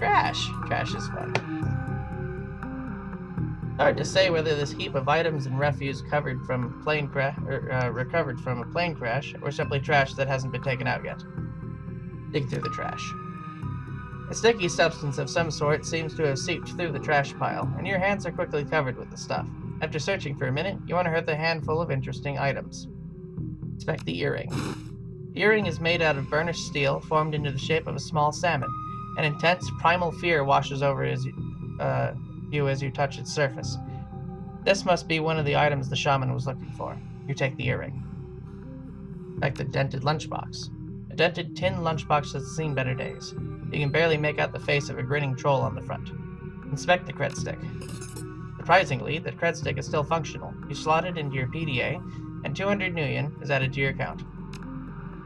Trash. Trash is fun. Hard to say whether this heap of items and refuse recovered from a plane crash or simply trash that hasn't been taken out yet. Dig through the trash. A sticky substance of some sort seems to have seeped through the trash pile, and your hands are quickly covered with the stuff. After searching for a minute, you unearth a handful of interesting items. Inspect the earring. The earring is made out of burnished steel, formed into the shape of a small salmon. An intense, primal fear washes over you as you touch its surface. This must be one of the items the shaman was looking for. You take the earring. Like the dented lunchbox. A dented tin lunchbox has seen better days. You can barely make out the face of a grinning troll on the front. Inspect the cred stick. Surprisingly, the cred stick is still functional. You slot it into your PDA, and 200 nuyen is added to your account.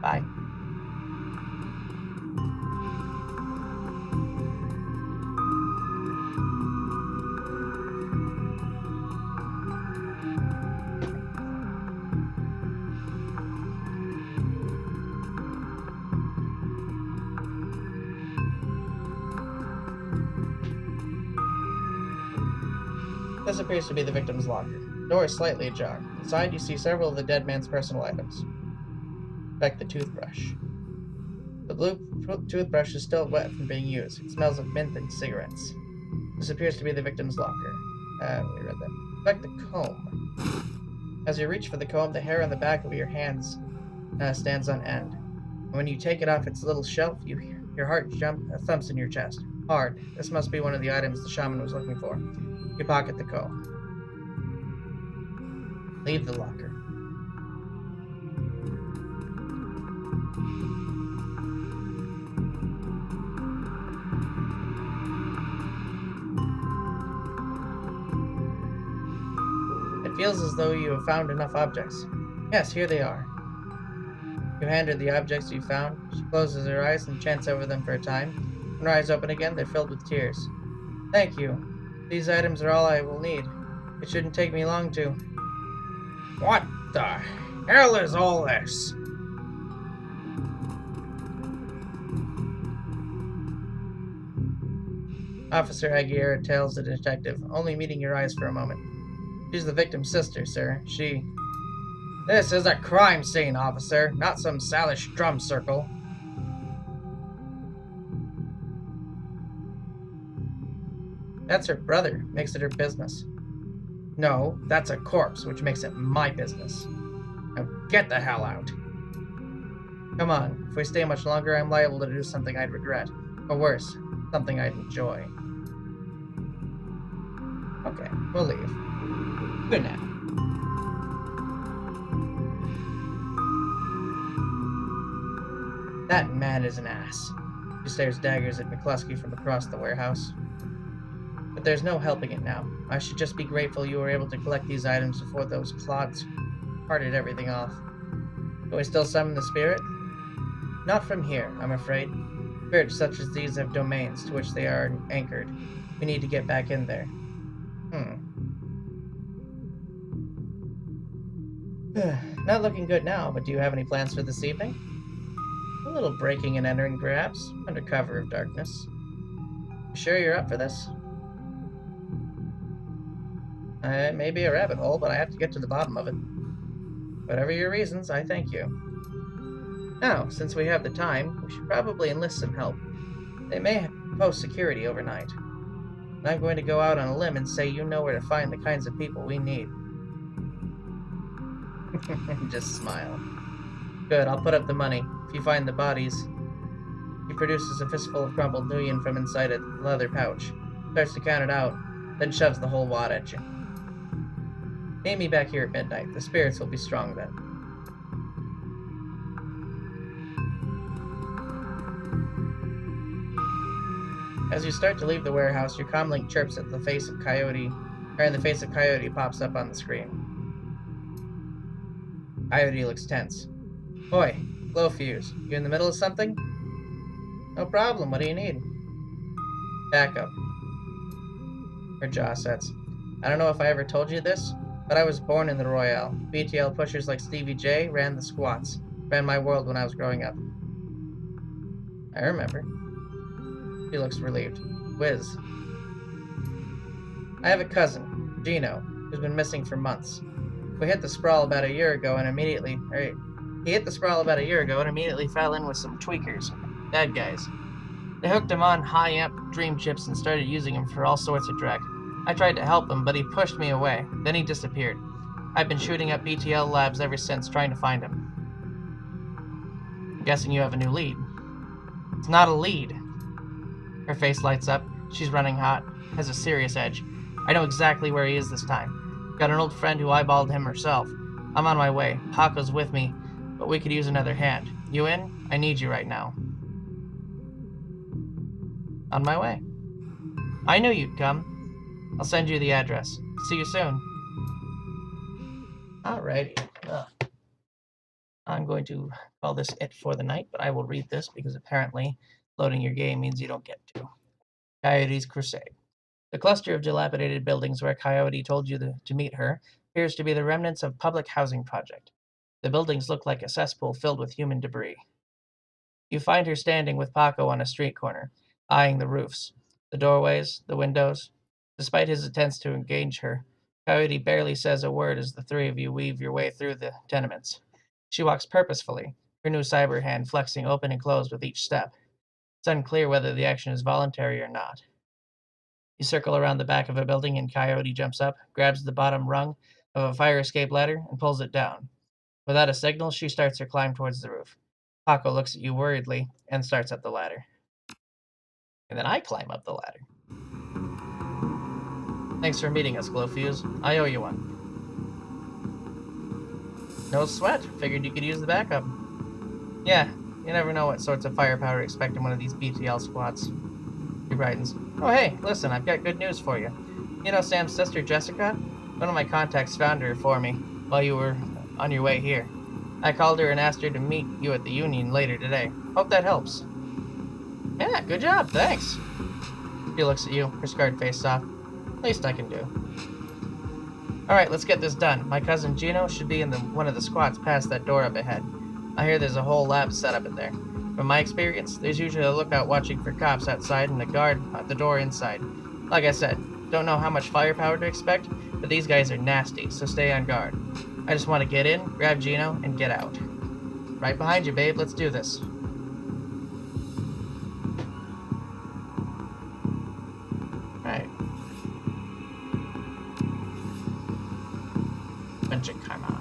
Bye. This appears to be the victim's locker. The door is slightly ajar. Inside, you see several of the dead man's personal items. Inspect the toothbrush. The blue toothbrush is still wet from being used. It smells of mint and cigarettes. This appears to be the victim's locker. We read that. Inspect the comb. As you reach for the comb, the hair on the back of your hands stands on end. And when you take it off its little shelf, your heart thumps in your chest. Hard. This must be one of the items the shaman was looking for. You pocket the comb. Leave the locker. It feels as though you have found enough objects. Yes, here they are. You hand her the objects you found. She closes her eyes and chants over them for a time. When her eyes open again, they're filled with tears. Thank you. These items are all I will need. It shouldn't take me long to... What the hell is all this? Officer Aguirre tells the detective, only meeting your eyes for a moment. She's the victim's sister, sir. This is a crime scene, officer, not some Salish drum circle. That's her brother, makes it her business. No, that's a corpse, which makes it my business. Now get the hell out. Come on, if we stay much longer, I'm liable to do something I'd regret. Or worse, something I'd enjoy. Okay, we'll leave. Good now. That man is an ass. She stares daggers at McCluskey from across the warehouse. But there's no helping it now. I should just be grateful you were able to collect these items before those clods parted everything off. Can we still summon the spirit? Not from here, I'm afraid. Spirits such as these have domains to which they are anchored. We need to get back in there. Not looking good now, but do you have any plans for this evening? A little breaking and entering, perhaps, under cover of darkness. You sure you're up for this? It may be a rabbit hole, but I have to get to the bottom of it. Whatever your reasons, I thank you. Now, since we have the time, we should probably enlist some help. They may post security overnight. And I'm going to go out on a limb and say you know where to find the kinds of people we need. Just smile. Good, I'll put up the money. If you find the bodies... He produces a fistful of crumpled nuyen from inside a leather pouch, starts to count it out, then shoves the whole wad at you. Meet me back here at midnight. The spirits will be strong then. As you start to leave the warehouse, your comlink chirps at the face of Coyote, and the face of Coyote pops up on the screen. Coyote looks tense. Boy, glow fuse. You in the middle of something? No problem. What do you need? Backup. Her jaw sets. I don't know if I ever told you this, but I was born in the Royale. BTL pushers like Stevie J ran the squats. Ran my world when I was growing up. I remember. She looks relieved. Whiz. I have a cousin, Gino, who's been missing for months. We hit the sprawl about a year ago and immediately... He hit the sprawl about a year ago and immediately fell in with some tweakers. Bad guys. They hooked him on high-amp dream chips and started using him for all sorts of drag. I tried to help him, but he pushed me away. Then he disappeared. I've been shooting up BTL labs ever since, trying to find him. I'm guessing you have a new lead. It's not a lead. Her face lights up. She's running hot. Has a serious edge. I know exactly where he is this time. Got an old friend who eyeballed him herself. I'm on my way. Paco's with me, but we could use another hand. You in? I need you right now. On my way. I knew you'd come. I'll send you the address. See you soon. Alrighty. I'm going to call this it for the night, but I will read this because apparently loading your game means you don't get to. Coyote's Crusade. The cluster of dilapidated buildings where Coyote told you to meet her appears to be the remnants of public housing project. The buildings look like a cesspool filled with human debris. You find her standing with Paco on a street corner, eyeing the roofs, the doorways, the windows. Despite his attempts to engage her, Coyote barely says a word as the three of you weave your way through the tenements. She walks purposefully, her new cyber hand flexing open and closed with each step. It's unclear whether the action is voluntary or not. You circle around the back of a building and Coyote jumps up, grabs the bottom rung of a fire escape ladder, and pulls it down. Without a signal, she starts her climb towards the roof. Paco looks at you worriedly and starts up the ladder. And then I climb up the ladder. Thanks for meeting us, Glowfuse. I owe you one. No sweat. Figured you could use the backup. Yeah, you never know what sorts of firepower to expect in one of these BTL squads. He brightens. Oh hey, listen, I've got good news for you. You know Sam's sister, Jessica? One of my contacts found her for me while you were on your way here. I called her and asked her to meet you at the Union later today. Hope that helps. Yeah, good job, thanks. She looks at you, her scarred face soft. Least I can do. Alright, let's get this done. My cousin Gino should be in one of the squats past that door up ahead. I hear there's a whole lab set up in there. From my experience, there's usually a lookout watching for cops outside and a guard at the door inside. Like I said, don't know how much firepower to expect, but these guys are nasty, so stay on guard. I just want to get in, grab Gino, and get out. Right behind you, babe. Let's do this. Alright. Bunch of karma.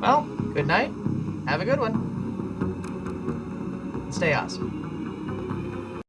Well, good night. Have a good one. Stay awesome.